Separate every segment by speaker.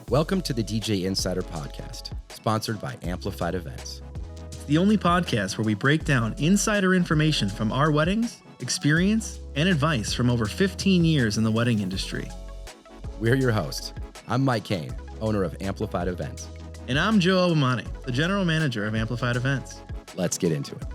Speaker 1: Welcome to the DJ Insider Podcast, sponsored by Amplified Events.
Speaker 2: It's the only podcast where we break down insider information from our weddings, experience, and advice from over 15 years in the wedding industry.
Speaker 1: We're your hosts. I'm Mike Kane, owner of Amplified Events.
Speaker 2: And I'm Joe Albomonte, the general manager of Amplified Events.
Speaker 1: Let's get into it.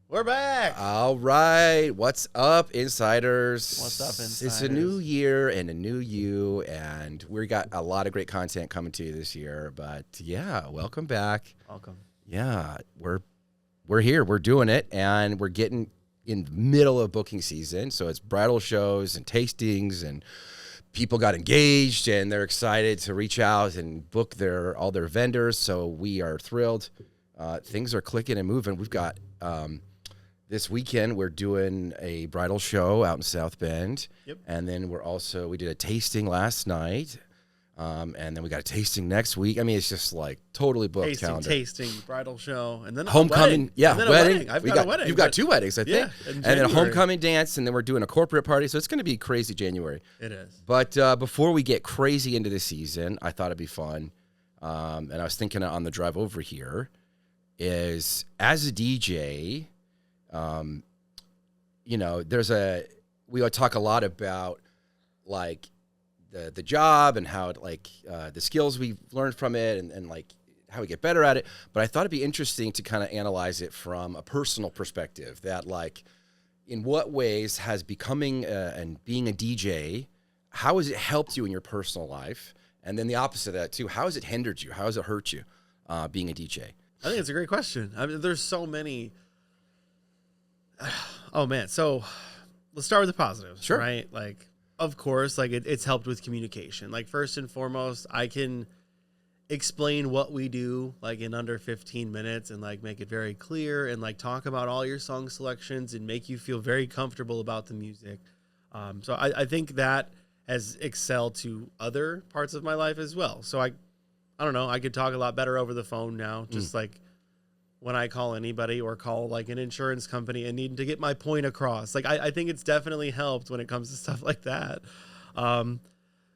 Speaker 3: We're back.
Speaker 1: All right. What's up, insiders?
Speaker 3: What's up, insiders?
Speaker 1: It's a new year and a new you, and we got a lot of great content coming to you this year. But yeah, welcome back.
Speaker 3: Welcome.
Speaker 1: Yeah, we're here. We're doing it, and we're getting in the middle of booking season. So it's bridal shows and tastings, and people got engaged, and they're excited to reach out and book all their vendors. So we are thrilled. Things are clicking and moving. We've got this weekend, we're doing a bridal show out in South Bend.
Speaker 2: Yep.
Speaker 1: And then we did a tasting last night. And then we got a tasting next week. I mean, it's just like totally booked calendar.
Speaker 2: Tasting, bridal show, and then
Speaker 1: homecoming.
Speaker 2: Yeah,
Speaker 1: wedding.
Speaker 2: I've got a wedding.
Speaker 1: You've got two weddings, I think.
Speaker 2: Yeah,
Speaker 1: and then a homecoming dance, and then we're doing a corporate party. So it's going to be crazy January.
Speaker 2: It is.
Speaker 1: But before we get crazy into the season, I thought it'd be fun. And I was thinking on the drive over here is as a DJ, we talk a lot about like the job and how the skills we've learned from it and like how we get better at it. But I thought it'd be interesting to kind of analyze it from a personal perspective, that like in what ways has becoming and being a DJ, how has it helped you in your personal life? And then the opposite of that too, how has it hindered you? How has it hurt you being a DJ?
Speaker 2: I think it's a great question. I mean, there's so many. Oh man. So let's start with the positives,
Speaker 1: sure.
Speaker 2: Right? Like, of course, like it's helped with communication. Like first and foremost, I can explain what we do like in under 15 minutes and like make it very clear and like talk about all your song selections and make you feel very comfortable about the music. So I think that has excelled to other parts of my life as well. So I don't know, I could talk a lot better over the phone now, just like when I call anybody or call like an insurance company and need to get my point across. Like I think it's definitely helped when it comes to stuff like that.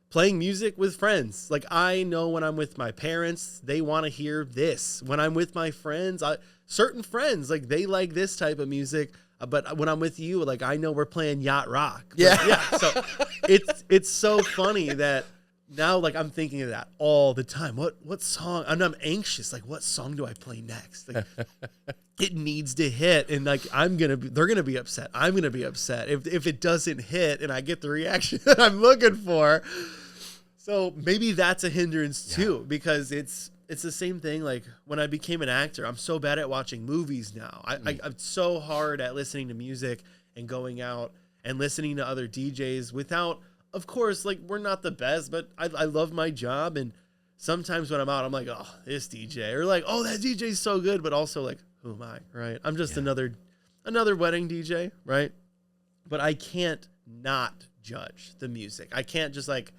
Speaker 2: Playing music with friends. Like I know when I'm with my parents, they want to hear this. When I'm with my friends, certain friends, like they like this type of music. But when I'm with you, like I know we're playing yacht rock.
Speaker 1: Yeah.
Speaker 2: So it's so funny that now, like I'm thinking of that all the time. What song? And I'm anxious. Like, what song do I play next? Like, it needs to hit, and like they're gonna be upset. I'm gonna be upset if it doesn't hit, and I get the reaction that I'm looking for. So maybe that's a hindrance too, because it's the same thing. Like when I became an actor, I'm so bad at watching movies now. I'm so hard at listening to music and going out and listening to other DJs without. Of course, like we're not the best, but I love my job. And sometimes when I'm out, I'm like, oh, this DJ, or like, oh, that DJ's so good. But also like, who am I? Right. I'm just another wedding DJ. Right. But I can't not judge the music. I can't just like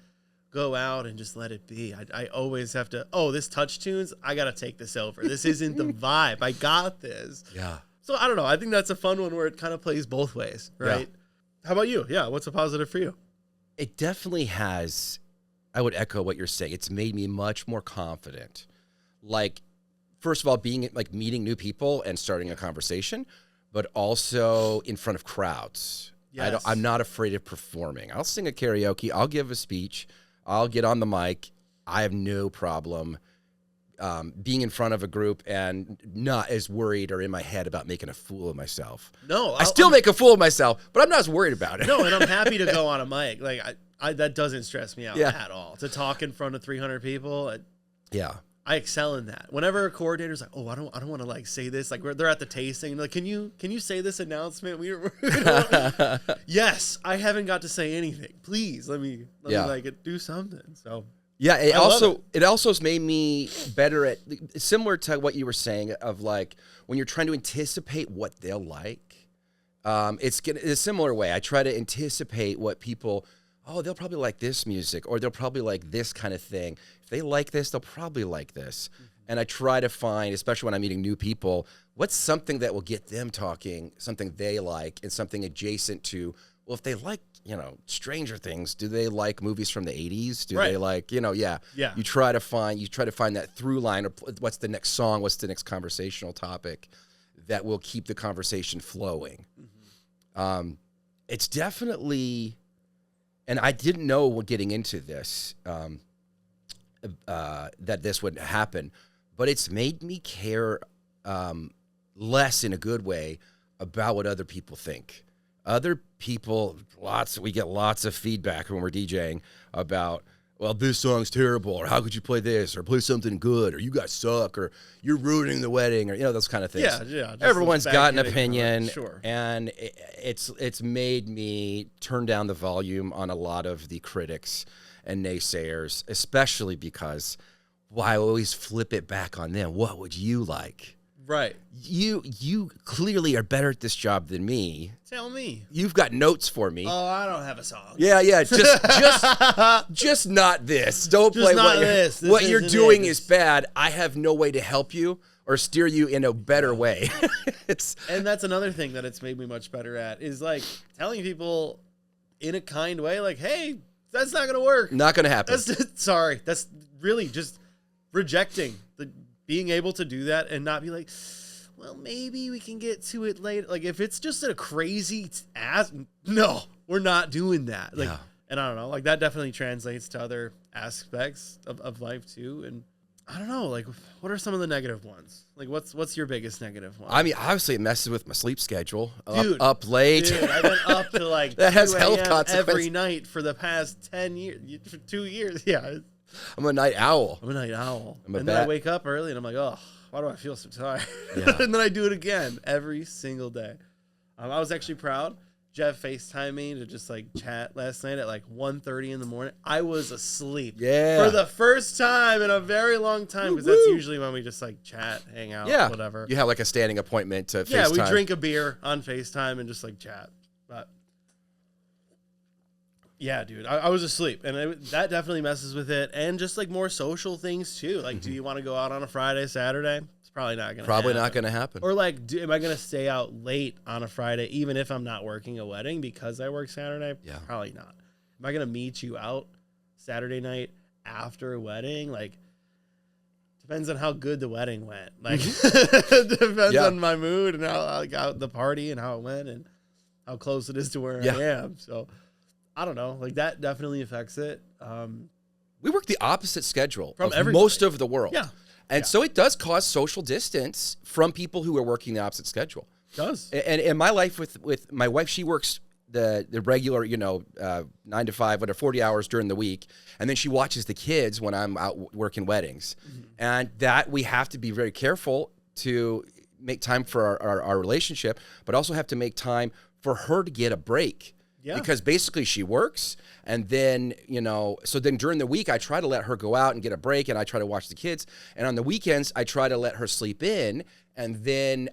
Speaker 2: go out and just let it be. I always have to, this touch tunes, I got to take this over. This isn't the vibe. I got this.
Speaker 1: Yeah.
Speaker 2: So I don't know. I think that's a fun one where it kind of plays both ways. Right. Yeah. How about you? Yeah. What's a positive for you?
Speaker 1: It definitely has. I would echo what you're saying. It's made me much more confident. Like, first of all, being like meeting new people and starting a conversation, but also in front of crowds.
Speaker 2: Yes.
Speaker 1: I'm not afraid of performing. I'll sing a karaoke. I'll give a speech. I'll get on the mic. I have no problem being in front of a group and not as worried or in my head about making a fool of myself.
Speaker 2: No,
Speaker 1: I still make a fool of myself, but I'm not as worried about it.
Speaker 2: No, and I'm happy to go on a mic. Like I that doesn't stress me out at all. To talk in front of 300 people, I excel in that. Whenever a coordinator's like, "Oh, I don't want to like say this," like they're at the tasting, like, "Can you say this announcement?" Yes, I haven't got to say anything. Please let me like do something. So.
Speaker 1: Yeah, it also has made me better at, similar to what you were saying of like when you're trying to anticipate what they'll like. It's in a similar way. I try to anticipate what people, they'll probably like this music, or they'll probably like this kind of thing. If they like this, they'll probably like this. Mm-hmm. And I try to find, especially when I'm meeting new people, what's something that will get them talking, something they like, and something adjacent to, well, if they like Stranger Things, do they like movies from the 80s? Do
Speaker 2: Right.
Speaker 1: they like,
Speaker 2: Yeah.
Speaker 1: You try to find that through line, or what's the next song, what's the next conversational topic that will keep the conversation flowing. It's definitely, and I didn't know getting into this, that this would happen, but it's made me care less in a good way about what other people think. Other people, we get lots of feedback when we're DJing about, well, this song's terrible, or how could you play this, or play something good, or you guys suck, or you're ruining the wedding, or those kind of things.
Speaker 2: Yeah.
Speaker 1: Everyone's got an opinion,
Speaker 2: sure.
Speaker 1: and it's made me turn down the volume on a lot of the critics and naysayers, especially because, I always flip it back on them. What would you like?
Speaker 2: Right.
Speaker 1: You clearly are better at this job than me.
Speaker 2: Tell me.
Speaker 1: You've got notes for me.
Speaker 2: Oh, I don't have a song.
Speaker 1: Yeah. Just not this. Don't
Speaker 2: Just
Speaker 1: play
Speaker 2: not this. This
Speaker 1: what you're
Speaker 2: isn't
Speaker 1: doing
Speaker 2: it.
Speaker 1: is bad. I have no way to help you or steer you in a better way.
Speaker 2: And that's another thing that it's made me much better at is like telling people in a kind way, like, hey, that's not gonna work.
Speaker 1: Not gonna happen.
Speaker 2: Sorry. That's really just rejecting being able to do that and not be like, well, maybe we can get to it later. Like, if it's just a crazy ass, no, we're not doing that. Like, and I don't know, like that definitely translates to other aspects of life too. And I don't know, like, what are some of the negative ones? Like, what's your biggest negative one?
Speaker 1: I mean, obviously, it messes with my sleep schedule.
Speaker 2: Dude,
Speaker 1: up late.
Speaker 2: Dude, I've been up to like
Speaker 1: that has
Speaker 2: 2
Speaker 1: health
Speaker 2: a.m.
Speaker 1: consequences
Speaker 2: every night for the past 10 years, for 2 years. Yeah.
Speaker 1: I'm a night owl.
Speaker 2: I'm a night owl.
Speaker 1: I'm a
Speaker 2: and
Speaker 1: bat.
Speaker 2: then I wake up early and I'm like, oh, why do I feel so tired?
Speaker 1: Yeah.
Speaker 2: And then I do it again every single day. I was actually proud. Jeff FaceTimed me to just like chat last night at like 1:30 in the morning. I was asleep.
Speaker 1: Yeah.
Speaker 2: For the first time in a very long time, because that's usually when we just like chat, hang out, whatever.
Speaker 1: You have like a standing appointment to FaceTime.
Speaker 2: Yeah, we drink a beer on FaceTime and just like chat. But yeah, dude, I was asleep, and that definitely messes with it. And just like more social things too. Like, do you want to go out on a Friday, Saturday? It's probably not gonna happen. Or like, am I gonna stay out late on a Friday, even if I'm not working a wedding because I work Saturday?
Speaker 1: Yeah,
Speaker 2: probably not. Am I gonna meet you out Saturday night after a wedding? Like, depends on how good the wedding went. Like, depends on my mood and how I got the party and how it went and how close it is to where I am. So. I don't know. Like, that definitely affects it.
Speaker 1: We work the opposite schedule
Speaker 2: from
Speaker 1: of most of the world.
Speaker 2: Yeah.
Speaker 1: And so it does cause social distance from people who are working the opposite schedule.
Speaker 2: It does.
Speaker 1: And in my life with my wife, she works the regular, 9 to 5, whatever, 40 hours during the week. And then she watches the kids when I'm out working weddings. Mm-hmm. And that we have to be very careful to make time for our relationship, but also have to make time for her to get a break. Yeah. Because basically she works, and then, so then during the week I try to let her go out and get a break, and I try to watch the kids. And on the weekends I try to let her sleep in, and then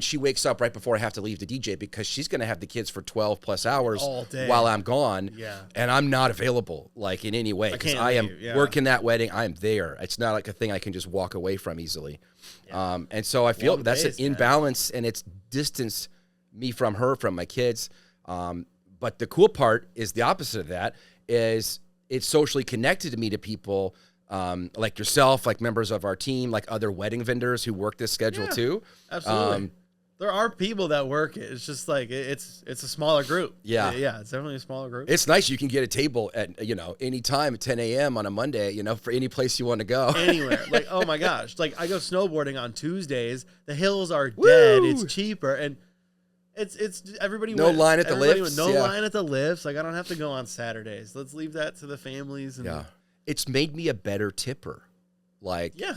Speaker 1: she wakes up right before I have to leave to DJ because she's going to have the kids for 12 plus hours
Speaker 2: all day
Speaker 1: while I'm gone.
Speaker 2: Yeah.
Speaker 1: And I'm not available like in any way because I am working that wedding. I am there. It's not like a thing I can just walk away from easily. Yeah. And so I feel that's an imbalance, and it's distanced me from her, from my kids. But the cool part is the opposite of that is it's socially connected to me to people like yourself, like members of our team, like other wedding vendors who work this schedule too.
Speaker 2: Absolutely. There are people that work it. It's just like it's a smaller group.
Speaker 1: Yeah.
Speaker 2: Yeah, it's definitely a smaller group.
Speaker 1: It's nice you can get a table at any time at 10 a.m. on a Monday, for any place you want to go.
Speaker 2: Anywhere. Like, oh my gosh. Like, I go snowboarding on Tuesdays. The hills are dead. It's cheaper, and it's everybody
Speaker 1: no
Speaker 2: wins.
Speaker 1: line at the
Speaker 2: everybody
Speaker 1: lifts.
Speaker 2: No line at the lifts. Like, I don't have to go on Saturdays. Let's leave that to the families. And
Speaker 1: it's made me a better tipper.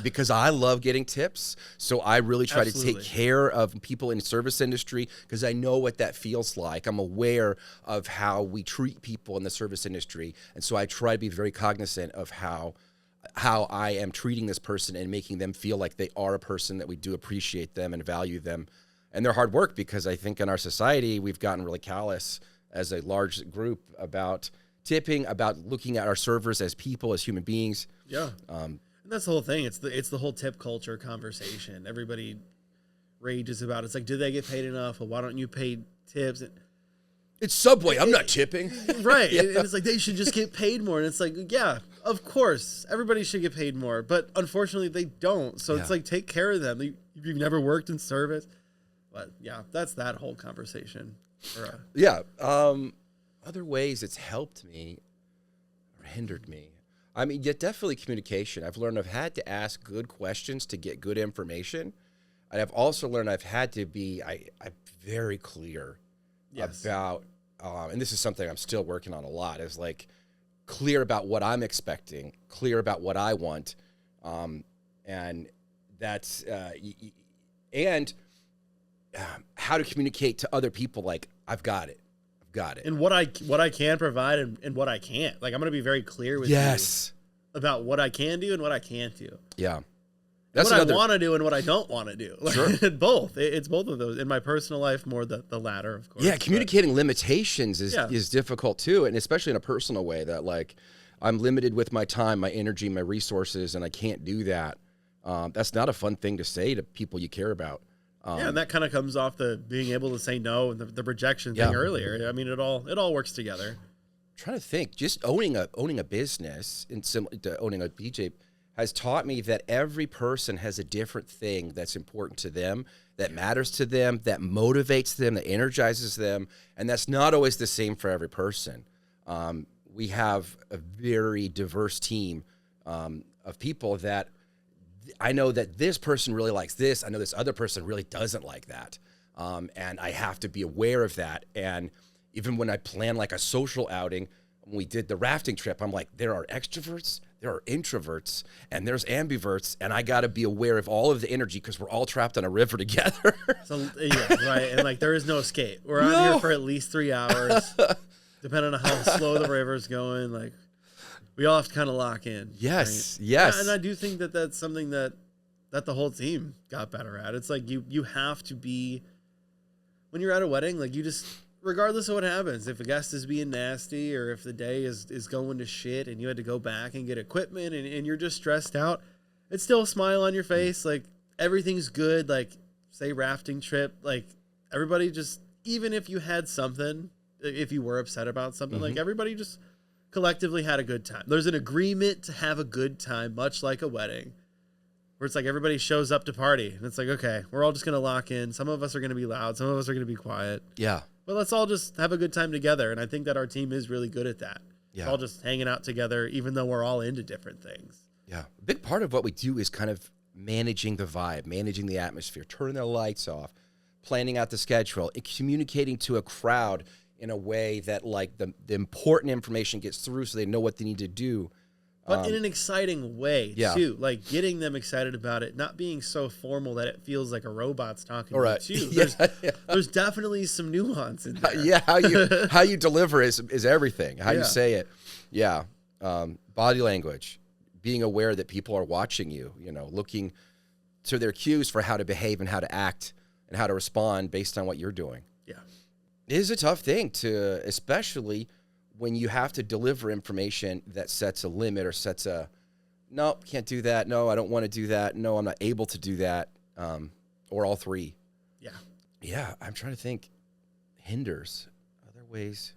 Speaker 1: Because I love getting tips. So I really try to take care of people in the service industry because I know what that feels like. I'm aware of how we treat people in the service industry. And so I try to be very cognizant of how I am treating this person and making them feel like they are a person, that we do appreciate them and value them and their hard work, because I think in our society, we've gotten really callous as a large group about tipping, about looking at our servers as people, as human beings.
Speaker 2: Yeah. And that's the whole thing. It's the whole tip culture conversation. Everybody rages about it. It's like, do they get paid enough? Well, why don't you pay tips?
Speaker 1: It's Subway. I'm not tipping.
Speaker 2: Right. And it's like they should just get paid more. And it's like, yeah, of course, everybody should get paid more. But unfortunately, they don't. So it's like, take care of them. You've never worked in service. But yeah, that's that whole conversation.
Speaker 1: Other ways it's helped me or hindered me. I mean, definitely communication. I've learned I've had to ask good questions to get good information. And I've also learned I've had to be I'm very clear about, and this is something I'm still working on a lot, is like clear about what I'm expecting, clear about what I want. And that's, how to communicate to other people. Like, I've got it.
Speaker 2: And what I can provide and what I can't. Like, I'm going to be very clear with you about what I can do and what I can't do.
Speaker 1: Yeah.
Speaker 2: That's what I want to do and what I don't want to do. Like,
Speaker 1: Sure.
Speaker 2: Both. It's both of those. In my personal life, more the latter, of course.
Speaker 1: Yeah, communicating limitations is difficult too, and especially in a personal way, that like I'm limited with my time, my energy, my resources, and I can't do that. That's not a fun thing to say to people you care about.
Speaker 2: And that kind of comes off the being able to say no and the rejection thing earlier. I mean, it all works together.
Speaker 1: I'm trying to think, just owning a business and similar to owning a BJ has taught me that every person has a different thing that's important to them, that matters to them, that motivates them, that energizes them, and that's not always the same for every person. We have a very diverse team of people that I know that this person really likes this. I know this other person really doesn't like that. And I have to be aware of that. And even when I plan like a social outing, when we did the rafting trip, I'm like, there are extroverts, there are introverts, and there's ambiverts, and I got to be aware of all of the energy because we're all trapped on a river together.
Speaker 2: So, yeah, right. And like, there is no escape. We're on here for at least 3 hours, depending on how slow the river's going. Like, we all have to kind of lock in.
Speaker 1: Yes,
Speaker 2: right?
Speaker 1: yes.
Speaker 2: And I do think that that's something that the whole team got better at. It's like you have to be, when you're at a wedding, like you just, regardless of what happens, if a guest is being nasty or if the day is going to shit and you had to go back and get equipment and you're just stressed out, it's still a smile on your face. Like, everything's good. Like, say rafting trip, like everybody just, even if you had something, if you were upset about something, like everybody just collectively had a good time. There's an agreement to have a good time, much like a wedding, where it's like everybody shows up to party and it's like, okay, we're all just going to lock in. Some of us are going to be loud. Some of us are going to be quiet.
Speaker 1: Yeah.
Speaker 2: But let's all just have a good time together. And I think that our team is really good at that.
Speaker 1: Yeah.
Speaker 2: All just hanging out together, even though we're all into different things.
Speaker 1: Yeah. A big part of what we do is kind of managing the vibe, managing the atmosphere, turning the lights off, planning out the schedule, and communicating to a crowd in a way that like the important information gets through so they know what they need to do.
Speaker 2: But in an exciting way,
Speaker 1: yeah.
Speaker 2: too. Like, getting them excited about it, not being so formal that it feels like a robot's talking to you. There's definitely some nuance in there.
Speaker 1: Yeah, how you deliver is everything. How you say it. Yeah. Body language, being aware that people are watching you, looking to their cues for how to behave and how to act and how to respond based on what you're doing.
Speaker 2: Yeah.
Speaker 1: It is a tough thing to, especially when you have to deliver information that sets a limit or sets a, no, can't do that. No, I don't want to do that. No, I'm not able to do that. Or all three.
Speaker 2: Yeah.
Speaker 1: Yeah. I'm trying to think. Hinders. Other ways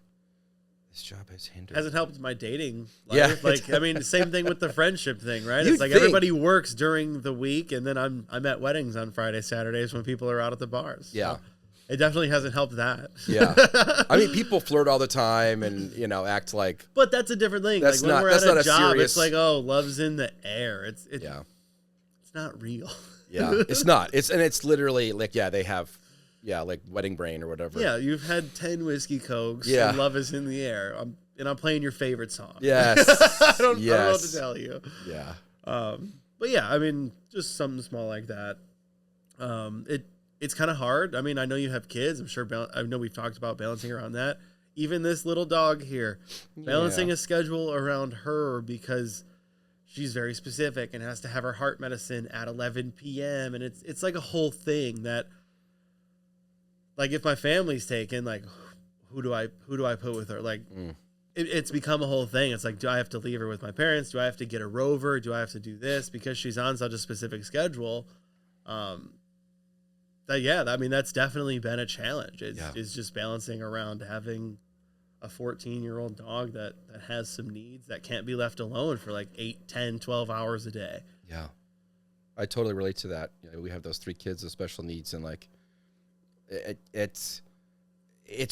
Speaker 1: this job has hindered.
Speaker 2: Hasn't helped my dating life.
Speaker 1: Yeah.
Speaker 2: Like, I mean, same thing with the friendship thing, right?
Speaker 1: You'd
Speaker 2: It's like
Speaker 1: think.
Speaker 2: everybody works during the week, and then I'm at weddings on Friday, Saturdays when people are out at the bars.
Speaker 1: Yeah.
Speaker 2: So it definitely hasn't helped that.
Speaker 1: Yeah. I mean, people flirt all the time and, act like.
Speaker 2: But that's a different thing.
Speaker 1: That's
Speaker 2: like, when
Speaker 1: not-
Speaker 2: we're
Speaker 1: that's
Speaker 2: at a
Speaker 1: not a
Speaker 2: job,
Speaker 1: serious-
Speaker 2: it's like, oh, love's in the air. It's
Speaker 1: Yeah.
Speaker 2: It's not real.
Speaker 1: Yeah. It's not. It's literally like, they have, like wedding brain or whatever.
Speaker 2: Yeah, you've had 10 whiskey cokes.
Speaker 1: Yeah.
Speaker 2: And love is in the air. I'm playing your favorite song.
Speaker 1: Yes.
Speaker 2: I don't know what to tell you.
Speaker 1: Yeah.
Speaker 2: But yeah, I mean, just something small like that. It's kind of hard. I mean, I know you have kids. I'm sure. I know we've talked about balancing around that. Even this little dog here, balancing a schedule around her because she's very specific and has to have her heart medicine at 11 p.m. And it's like a whole thing that, like, if my family's taken, like, who do I put with her? Like, it's become a whole thing. It's like, do I have to leave her with my parents? Do I have to get a rover? Do I have to do this because she's on such a specific schedule? I mean, that's definitely been a challenge.
Speaker 1: Yeah.
Speaker 2: It's just balancing around having a 14-year-old dog that has some needs that can't be left alone for like 8, 10, 12 hours a day.
Speaker 1: Yeah. I totally relate to that. You know, we have those 3 kids with special needs, and like it's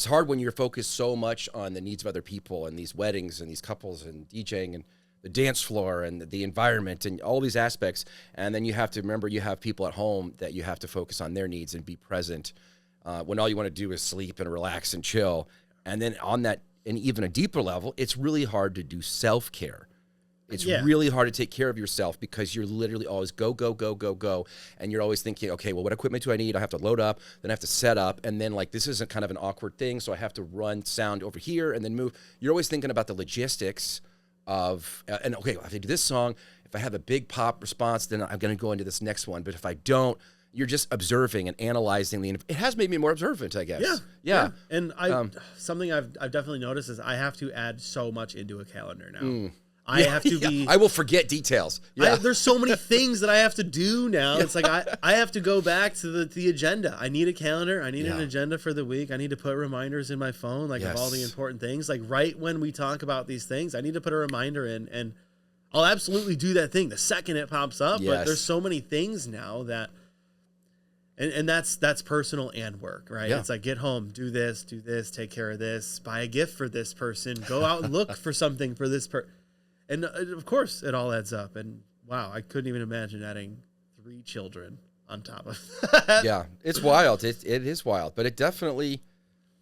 Speaker 1: hard when you're focused so much on the needs of other people and these weddings and these couples and DJing and the dance floor and the environment and all these aspects. And then you have to remember you have people at home that you have to focus on their needs and be present when all you want to do is sleep and relax and chill. And then on that, and even a deeper level, it's really hard to do self-care. It's really hard to take care of yourself because you're literally always go, go, go, go, go. And you're always thinking, okay, well, what equipment do I need? I have to load up, then I have to set up. And then like, this isn't kind of an awkward thing. So I have to run sound over here and then move. You're always thinking about the logistics of, and okay, if I do this song, if I have a big pop response, then I'm going to go into this next one. But if I don't, you're just observing and analyzing it has made me more observant, I guess. Yeah.
Speaker 2: And something I've definitely noticed is I have to add so much into a calendar now. I have to be.
Speaker 1: I will forget details. Yeah.
Speaker 2: There's so many things that I have to do now. It's like I have to go back to the agenda. I need a calendar. I need an agenda for the week. I need to put reminders in my phone, like of all the important things. Like right when we talk about these things, I need to put a reminder in, and I'll absolutely do that thing the second it pops up.
Speaker 1: Yes.
Speaker 2: But there's so many things now that. And that's personal and work, right?
Speaker 1: Yeah.
Speaker 2: It's like get home, do this, take care of this, buy a gift for this person, go out and look for something for this person. And of course, it all adds up. And wow, I couldn't even imagine adding 3 children on top of that.
Speaker 1: Yeah, it's wild. It is wild, but it definitely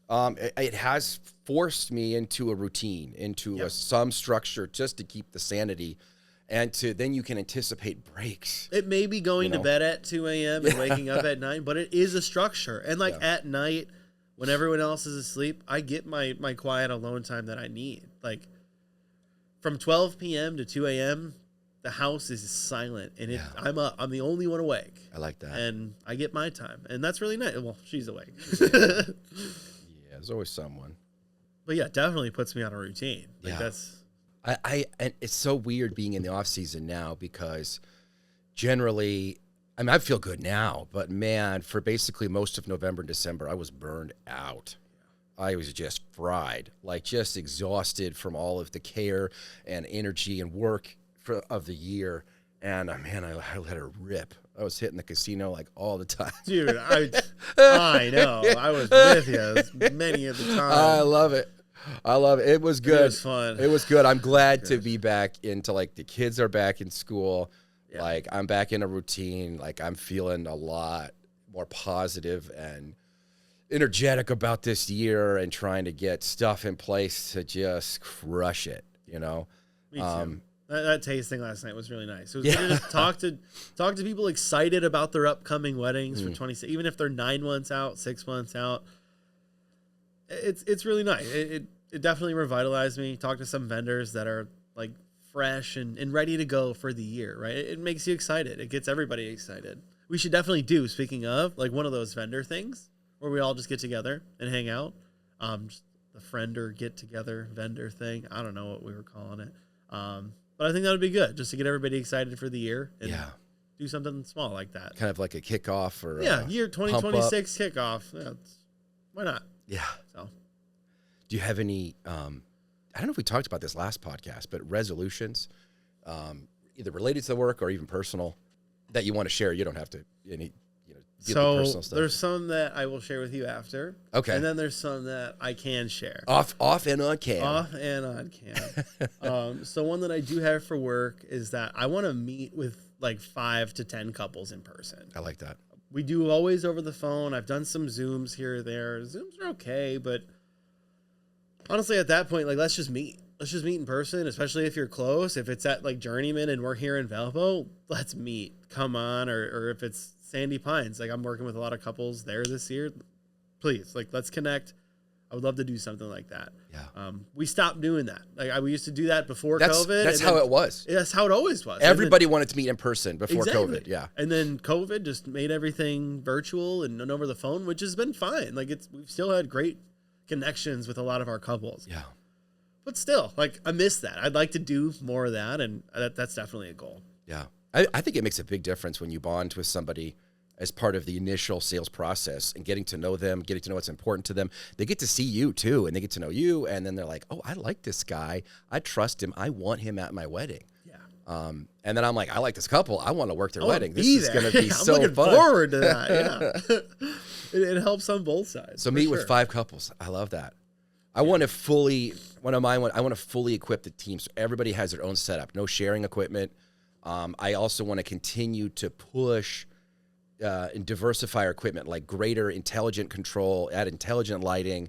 Speaker 1: it has forced me into a routine, into some structure, just to keep the sanity. And then you can anticipate breaks.
Speaker 2: It may be going to bed at 2 a.m. and waking up at 9, but it is a structure. And like at night, when everyone else is asleep, I get my quiet alone time that I need. Like from 12 p.m. to 2 a.m., the house is silent, and I'm up. I'm the only one awake.
Speaker 1: I like that.
Speaker 2: And I get my time, and that's really nice. Well, she's awake.
Speaker 1: Yeah, there's always someone.
Speaker 2: But yeah, definitely puts me on a routine. Like that's.
Speaker 1: And it's so weird being in the off season now because generally, I mean, I feel good now, but man, for basically most of November and December, I was burned out. I was just fried, like just exhausted from all of the care and energy and work of the year. And man, I let her rip. I was hitting the casino like all the time.
Speaker 2: Dude, I know. I was with you many of the times.
Speaker 1: I love it. It was good.
Speaker 2: It was fun.
Speaker 1: It was good. I'm glad to be back into like the kids are back in school. Yeah. Like I'm back in a routine. Like I'm feeling a lot more positive and energetic about this year and trying to get stuff in place to just crush it, you know?
Speaker 2: Me too. That tasting last night was really nice. It was good to just talk to people excited about their upcoming weddings for 26, even if they're 9 months out, 6 months out. It's really nice. It definitely revitalized me. Talk to some vendors that are like fresh and ready to go for the year, right? It makes you excited. It gets everybody excited. We should definitely do, speaking of, like one of those vendor things where we all just get together and hang out. Just the friender get together vendor thing. I don't know what we were calling it. But I think that would be good just to get everybody excited for the year and do something small like that.
Speaker 1: Kind of like a kickoff or
Speaker 2: year 2026 kickoff. Yeah, why not?
Speaker 1: Yeah.
Speaker 2: So,
Speaker 1: do you have any? I don't know if we talked about this last podcast, but resolutions, either related to the work or even personal, that you want to share. You don't have to.
Speaker 2: So
Speaker 1: personal stuff.
Speaker 2: There's some that I will share with you after.
Speaker 1: Okay.
Speaker 2: And then there's some that I can share.
Speaker 1: Off and on cam.
Speaker 2: Off and on cam. So one that I do have for work is that I want to meet with like 5 to 10 couples in person.
Speaker 1: I like that.
Speaker 2: We do always over the phone. I've done some Zooms here or there. Zooms are okay, but honestly, at that point, like let's just meet. Let's just meet in person, especially if you're close. If it's at like Journeyman and we're here in Valpo, let's meet. Come on, or if it's Sandy Pines, like I'm working with a lot of couples there this year. Please, like let's connect. I would love to do something like that.
Speaker 1: Yeah.
Speaker 2: We stopped doing that. Like we used to do that before COVID.
Speaker 1: That's how it was.
Speaker 2: That's how it always was.
Speaker 1: Everybody wanted to meet in person before COVID. Yeah.
Speaker 2: And then COVID just made everything virtual and over the phone, which has been fine. Like we've still had great connections with a lot of our couples.
Speaker 1: Yeah.
Speaker 2: But still, like I miss that. I'd like to do more of that, and that's definitely a goal.
Speaker 1: Yeah. I think it makes a big difference when you bond with somebody as part of the initial sales process and getting to know them, getting to know what's important to them. They get to see you too, and they get to know you. And then they're like, oh, I like this guy. I trust him. I want him at my wedding.
Speaker 2: Yeah.
Speaker 1: And then I'm like, I like this couple. I want to work their wedding. This
Speaker 2: Be
Speaker 1: is
Speaker 2: there.
Speaker 1: going to be
Speaker 2: I'm
Speaker 1: so
Speaker 2: looking
Speaker 1: fun.
Speaker 2: forward to that. Yeah. It helps on both sides.
Speaker 1: So
Speaker 2: for
Speaker 1: meet
Speaker 2: sure.
Speaker 1: with 5 couples. I love that. I want to fully, I want to fully equip the team so everybody has their own setup. No sharing equipment. I also want to continue to push and diversify our equipment, like greater intelligent control, add intelligent lighting,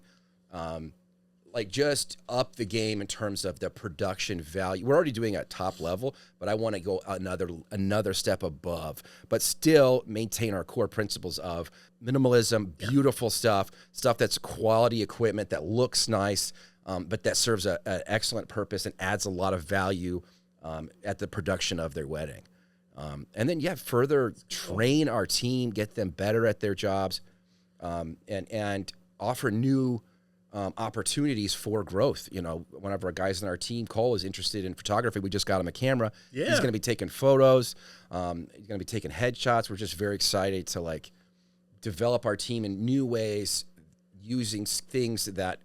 Speaker 1: like just up the game in terms of the production value. We're already doing it at top level, but I want to go another step above, but still maintain our core principles of minimalism, beautiful stuff that's quality equipment that looks nice, but that serves an excellent purpose and adds a lot of value at the production of their wedding. And then, further train our team, get them better at their jobs, and offer new opportunities for growth. You know, one of our guys in our team, Cole, is interested in photography. We just got him a camera.
Speaker 2: Yeah.
Speaker 1: He's going to be taking photos. He's going to be taking headshots. We're just very excited to like develop our team in new ways, using things that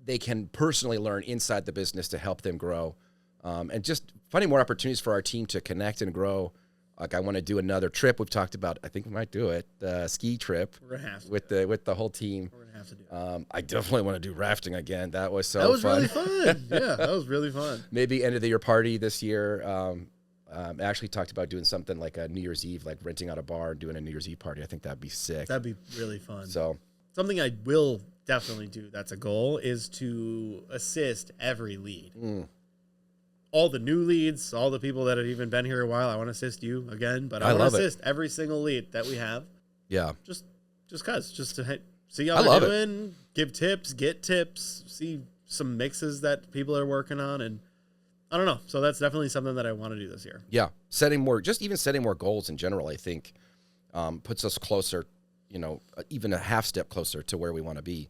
Speaker 1: they can personally learn inside the business to help them grow. And just finding more opportunities for our team to connect and grow. Like I want to do another trip. We've talked about, I think we might do it, ski trip
Speaker 2: We're gonna have to
Speaker 1: with the whole team.
Speaker 2: We're gonna have to do it.
Speaker 1: I definitely want to do rafting again. That was so
Speaker 2: That was
Speaker 1: fun.
Speaker 2: really fun. Yeah, that was really fun.
Speaker 1: Maybe end of the year party this year. I actually talked about doing something like a New Year's Eve, like renting out a bar and doing a New Year's Eve party. I think that'd be sick.
Speaker 2: That'd be really fun.
Speaker 1: So
Speaker 2: Something I will definitely do, that's a goal, is to assist every lead. All the new leads, all the people that have even been here a while, I want to assist you again, but I want to assist every single lead that we have.
Speaker 1: Yeah.
Speaker 2: Just to see how
Speaker 1: I
Speaker 2: they're
Speaker 1: love
Speaker 2: doing, give tips, get tips, see some mixes that people are working on, and I don't know. So that's definitely something that I want to do this year.
Speaker 1: Yeah. Setting more goals in general, I think, puts us closer, you know, even a half step closer to where we want to be.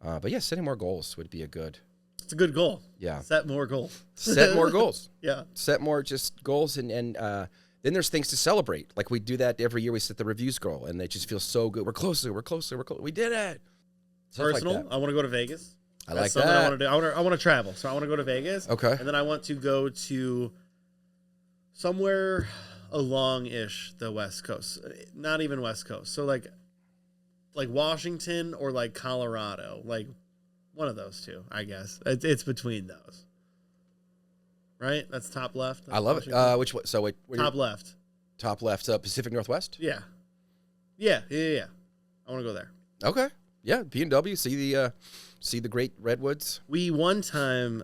Speaker 1: But yeah, setting more goals would be
Speaker 2: It's a good goal.
Speaker 1: Yeah.
Speaker 2: Set more goals.
Speaker 1: Set more goals.
Speaker 2: Yeah.
Speaker 1: Set more just goals. And then there's things to celebrate. Like we do that every year. We set the reviews goal and it just feels so good. We're closer. We did it. Stuff
Speaker 2: Personal.
Speaker 1: like that.
Speaker 2: I want to go to Vegas.
Speaker 1: I
Speaker 2: That's
Speaker 1: like
Speaker 2: something
Speaker 1: that.
Speaker 2: I want to do. I want to travel. So I want to go to Vegas.
Speaker 1: Okay.
Speaker 2: And then I want to go to somewhere along-ish the West Coast. Not even West Coast. So like Washington or like Colorado. Like one of those two, I guess. It's between those. Right? That's top left.
Speaker 1: I love it. Which one? So
Speaker 2: top left.
Speaker 1: Top left, Pacific Northwest?
Speaker 2: Yeah. I want to go there.
Speaker 1: Okay. Yeah, P&W, see the great redwoods.
Speaker 2: We one time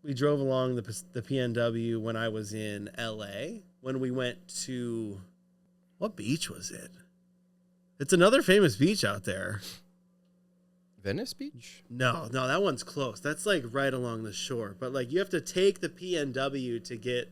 Speaker 2: we drove along the PNW when I was in LA when we went to, what beach was it? It's another famous beach out there.
Speaker 1: Venice Beach?
Speaker 2: No, that one's close. That's like right along the shore. But like you have to take the PNW to get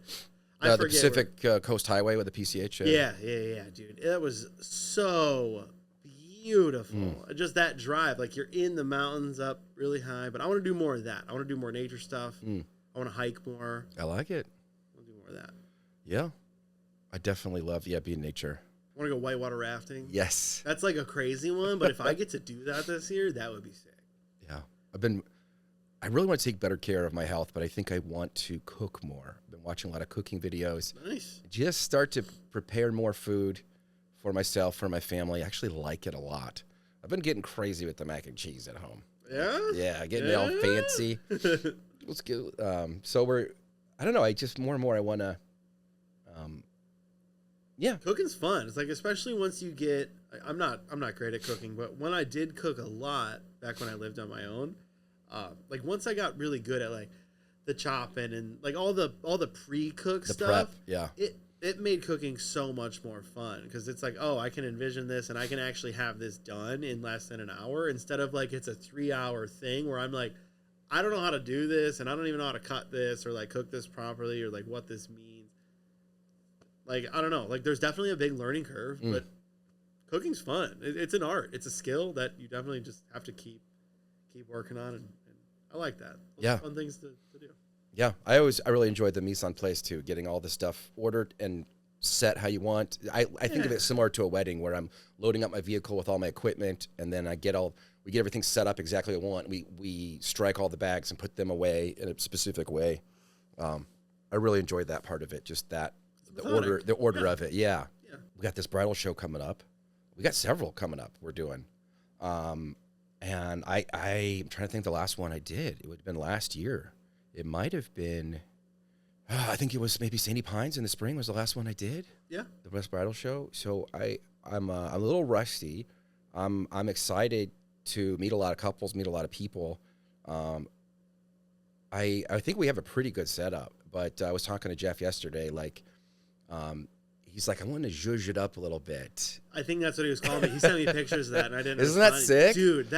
Speaker 1: The Pacific Coast Highway with the PCH.
Speaker 2: Yeah, dude. That was so beautiful. Just that drive, like you're in the mountains up really high. But I want to do more of that. I want to do more nature stuff. I want to hike more.
Speaker 1: I like it.
Speaker 2: I want to do more of that.
Speaker 1: Yeah. I definitely love, being in nature.
Speaker 2: I want to go whitewater rafting.
Speaker 1: Yes.
Speaker 2: That's like a crazy one, but if I get to do that this year, that would be sick.
Speaker 1: Yeah. I really want to take better care of my health, but I think I want to cook more. I've been watching a lot of cooking videos.
Speaker 2: Nice.
Speaker 1: Just start to prepare more food for myself, for my family. I actually like it a lot. I've been getting crazy with the mac and cheese at home.
Speaker 2: Yeah?
Speaker 1: Yeah, getting it all fancy. Let's go. So I don't know. I just more and more I want to,
Speaker 2: Cooking's fun. It's like, especially once you get, I'm not great at cooking, but when I did cook a lot back when I lived on my own, like once I got really good at like the chopping and like all the pre-cook stuff,
Speaker 1: prep, yeah.
Speaker 2: It made cooking so much more fun because it's like, oh, I can envision this and I can actually have this done in less than an hour instead of like it's a 3-hour thing where I'm like, I don't know how to do this and I don't even know how to cut this or like cook this properly or like what this means. Like, I don't know. Like, there's definitely a big learning curve, but cooking's fun. It's an art. It's a skill that you definitely just have to keep working on, and I like that. Those are fun things to do.
Speaker 1: Yeah, I really enjoyed the mise en place too, getting all the stuff ordered and set how you want. I think of it similar to a wedding where I'm loading up my vehicle with all my equipment, and then we get everything set up exactly what I want. We strike all the bags and put them away in a specific way. I really enjoyed that part of it, just the order of it. Yeah. We got this bridal show coming up. We got several coming up we're doing. And I'm trying to think the last one I did. It would have been last year. It might have been, I think it was maybe Sandy Pines in the spring was the last one I did.
Speaker 2: Yeah.
Speaker 1: The West Bridal Show. So I'm a little rusty. I'm excited to meet a lot of couples, meet a lot of people. I think we have a pretty good setup, but I was talking to Jeff yesterday, he's like, I want to zhuzh it up a little bit.
Speaker 2: I think that's what he was calling me. He sent me pictures of that, and I didn't.
Speaker 1: Isn't that sick?
Speaker 2: Dude,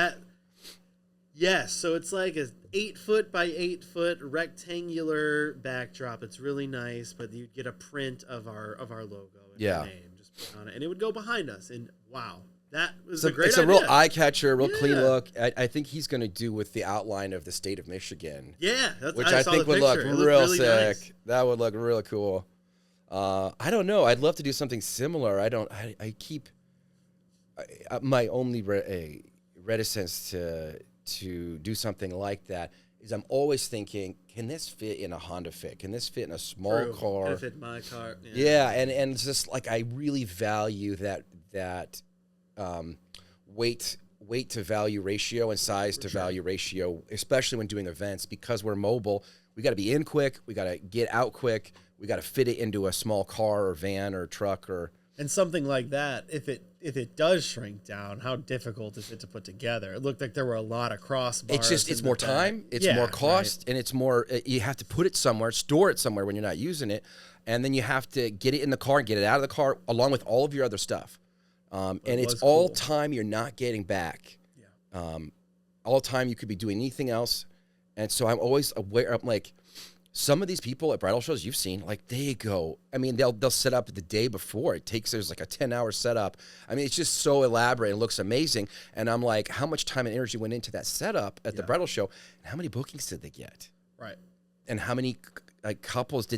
Speaker 2: yes. So it's like an 8-foot by 8-foot rectangular backdrop. It's really nice, but you get a print of our logo and our name just put on it, and it would go behind us. And wow, that was a great idea.
Speaker 1: It's a real eye catcher, real clean look. I think he's going to do with the outline of the state of Michigan.
Speaker 2: Yeah,
Speaker 1: which I think would look real
Speaker 2: really
Speaker 1: sick.
Speaker 2: Nice.
Speaker 1: That would look really cool. I don't know. I'd love to do something similar. My only reticence to do something like that is I'm always thinking, can this fit in a Honda Fit? Can this fit in a small car?
Speaker 2: Can it fit in my car?
Speaker 1: Yeah, and it's just like I really value that weight to value ratio and size to value ratio, especially when doing events, because we're mobile. We got to be in quick. We got to get out quick. We got to fit it into a small car or van or truck
Speaker 2: and something like that. If it does shrink down, how difficult is it to put together? It looked like there were a lot of crossbars.
Speaker 1: It's more time, it's more cost, and it's more. You have to put it somewhere, store it somewhere when you're not using it, and then you have to get it in the car and get it out of the car along with all of your other stuff. And it's all time you're not getting back. Yeah. All time you could be doing anything else, and so I'm always aware. I'm like, some of these people at bridal shows you've seen, like they go, I mean, they'll set up the day before. There's like a 10-hour setup. I mean, it's just so elaborate and looks amazing. And I'm like, how much time and energy went into that setup at the bridal show? And how many bookings did they get?
Speaker 2: Right.
Speaker 1: And how many couples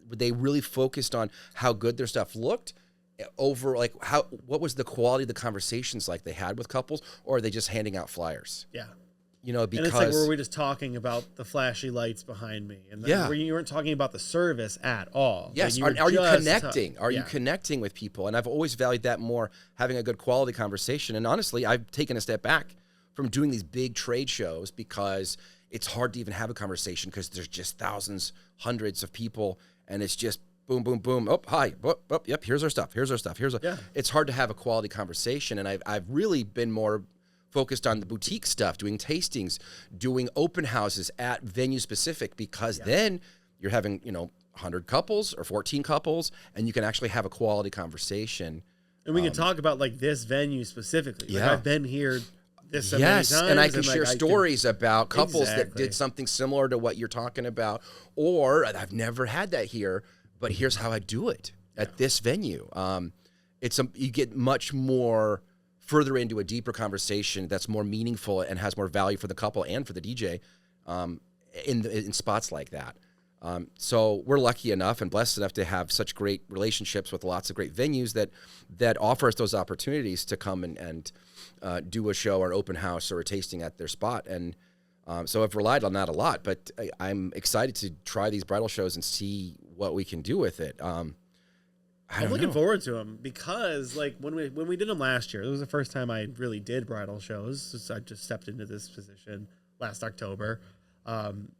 Speaker 1: were they really focused on how good their stuff looked over what was the quality of the conversations like they had with couples, or are they just handing out flyers?
Speaker 2: Yeah.
Speaker 1: Because
Speaker 2: and it's like, were we just talking about the flashy lights behind me? And you weren't talking about the service at all.
Speaker 1: Yes. Are you connecting? Are you connecting with people? And I've always valued that more, having a good quality conversation. And honestly, I've taken a step back from doing these big trade shows because it's hard to even have a conversation because there's just thousands, hundreds of people, and it's just boom, boom, boom. Oh, hi. Oh, yep. Here's our stuff. It's hard to have a quality conversation. And I've really been more focused on the boutique stuff, doing tastings, doing open houses at venue specific, because then you're having, 100 couples or 14 couples, and you can actually have a quality conversation.
Speaker 2: And we can talk about like this venue specifically.
Speaker 1: Yeah.
Speaker 2: Like, I've been here so many times.
Speaker 1: And I can share stories about couples that did something similar to what you're talking about, or I've never had that here, but here's how I do it at this venue. You get much more further into a deeper conversation that's more meaningful and has more value for the couple and for the DJ in spots like that. So we're lucky enough and blessed enough to have such great relationships with lots of great venues that offer us those opportunities to come and do a show or an open house or a tasting at their spot. And so I've relied on that a lot, but I'm excited to try these bridal shows and see what we can do with it.
Speaker 2: I'm looking forward to them because, like, when we did them last year, it was the first time I really did bridal shows. So I just stepped into this position last October.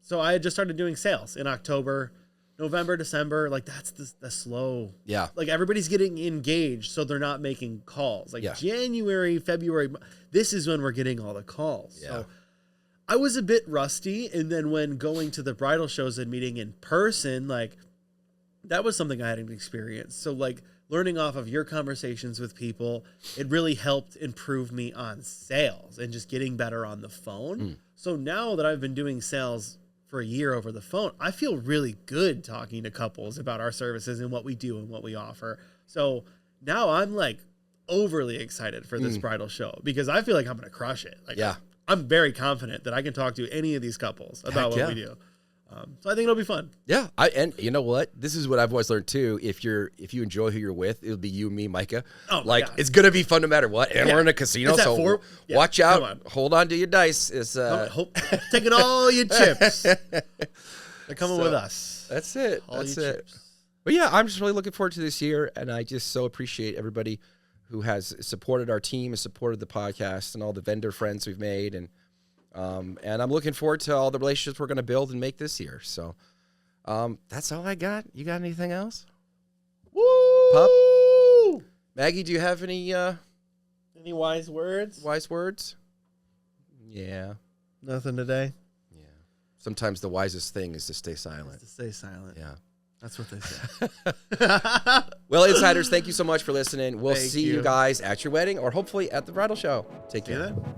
Speaker 2: So I had just started doing sales in October, November, December. Like, that's the slow.
Speaker 1: Yeah.
Speaker 2: Like, everybody's getting engaged, so they're not making calls. Like, January, February, this is when we're getting all the calls. Yeah. So I was a bit rusty. And then when going to the bridal shows and meeting in person, like, that was something I hadn't experienced. So, like, learning off of your conversations with people, it really helped improve me on sales and just getting better on the phone. So now that I've been doing sales for a year over the phone, I feel really good talking to couples about our services and what we do and what we offer. So now I'm like overly excited for this bridal show because I feel like I'm going to crush it. Like, I'm very confident that I can talk to any of these couples about what we do. So I think it'll be fun.
Speaker 1: Yeah, and you know what? This is what I've always learned too. If you enjoy who you're with, it'll be you, me, Micah.
Speaker 2: Oh my
Speaker 1: like
Speaker 2: God.
Speaker 1: it's gonna be fun no matter what. And we're in a casino,
Speaker 2: It's at
Speaker 1: so
Speaker 2: 4. Yeah,
Speaker 1: watch
Speaker 2: come
Speaker 1: out.
Speaker 2: on.
Speaker 1: Hold on to your dice. It's
Speaker 2: Taking all your chips. They're coming with us.
Speaker 1: That's it.
Speaker 2: All
Speaker 1: That's
Speaker 2: your
Speaker 1: it.
Speaker 2: chips.
Speaker 1: But yeah, I'm just really looking forward to this year, and I just so appreciate everybody who has supported our team and supported the podcast and all the vendor friends we've made, and I'm looking forward to all the relationships we're going to build and make this year. So that's all I got. You got anything else?
Speaker 2: Woo!
Speaker 1: Pup? Maggie, do you have any
Speaker 2: Any wise words?
Speaker 1: wise words? Yeah.
Speaker 2: Nothing today.
Speaker 1: Yeah. Sometimes the wisest thing is to stay silent.
Speaker 2: To stay silent.
Speaker 1: Yeah.
Speaker 2: That's what they say.
Speaker 1: Well, insiders, thank you so much for listening. We'll
Speaker 2: Thank
Speaker 1: see you
Speaker 2: you.
Speaker 1: guys at your wedding or hopefully at the bridal show. Take
Speaker 2: See
Speaker 1: care.
Speaker 2: you then.